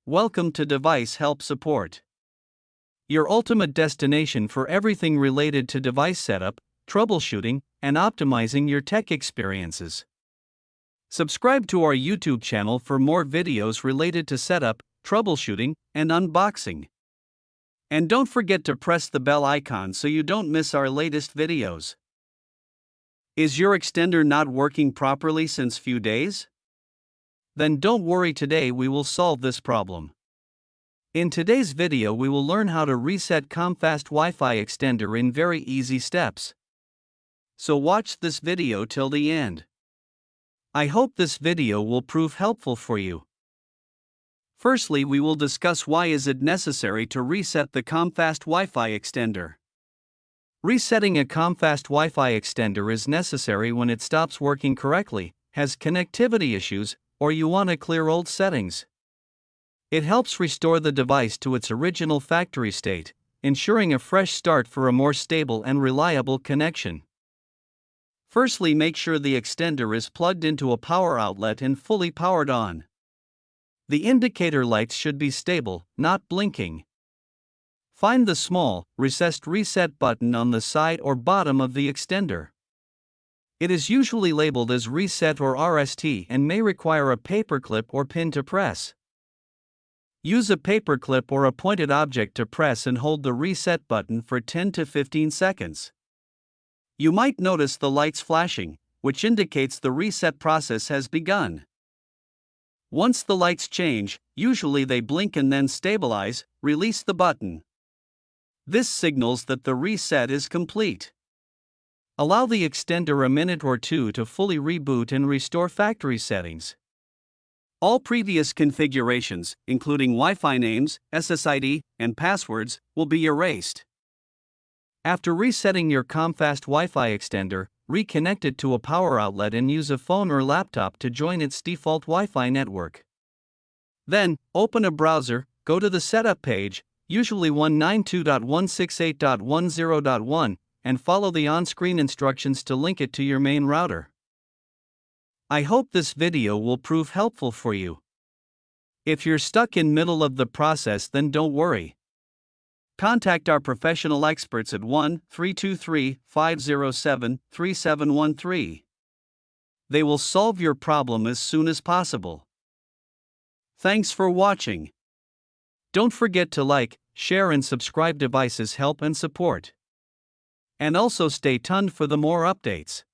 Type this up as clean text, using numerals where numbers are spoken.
Welcome to Device Help Support, your ultimate destination for everything related to device setup, troubleshooting, and optimizing your tech experiences. Subscribe to our YouTube channel for more videos related to setup, troubleshooting, and unboxing. And don't forget to press the bell icon so you don't miss our latest videos. Is your extender not working properly since few days? Then don't worry, today we will solve this problem. In today's video we will learn how to reset Comfast Wi-Fi Extender in very easy steps. So watch this video till the end. I hope this video will prove helpful for you. Firstly, we will discuss why is it necessary to reset the Comfast Wi-Fi Extender. Resetting a Comfast Wi-Fi Extender is necessary when it stops working correctly, has connectivity issues, or you want to clear old settings. It helps restore the device to its original factory state, ensuring a fresh start for a more stable and reliable connection. Firstly, make sure the extender is plugged into a power outlet and fully powered on. The indicator lights should be stable, not blinking. Find the small, recessed reset button on the side or bottom of the extender. It is usually labeled as Reset or RST and may require a paperclip or pin to press. Use a paperclip or a pointed object to press and hold the reset button for 10 to 15 seconds. You might notice the lights flashing, which indicates the reset process has begun. Once the lights change, usually they blink and then stabilize, release the button. This signals that the reset is complete. Allow the extender a minute or two to fully reboot and restore factory settings. All previous configurations, including Wi-Fi names, SSID, and passwords, will be erased. After resetting your Comfast Wi-Fi extender, reconnect it to a power outlet and use a phone or laptop to join its default Wi-Fi network. Then, open a browser, go to the setup page, usually 192.168.10.1, and follow the on-screen instructions to link it to your main router. I hope this video will prove helpful for you. If you're stuck in middle of the process, then don't worry. Contact our professional experts at 1-323-507-3713. They will solve your problem as soon as possible. Thanks for watching. Don't forget to like, share and subscribe. Devices Help and Support. And also stay tuned for the more updates.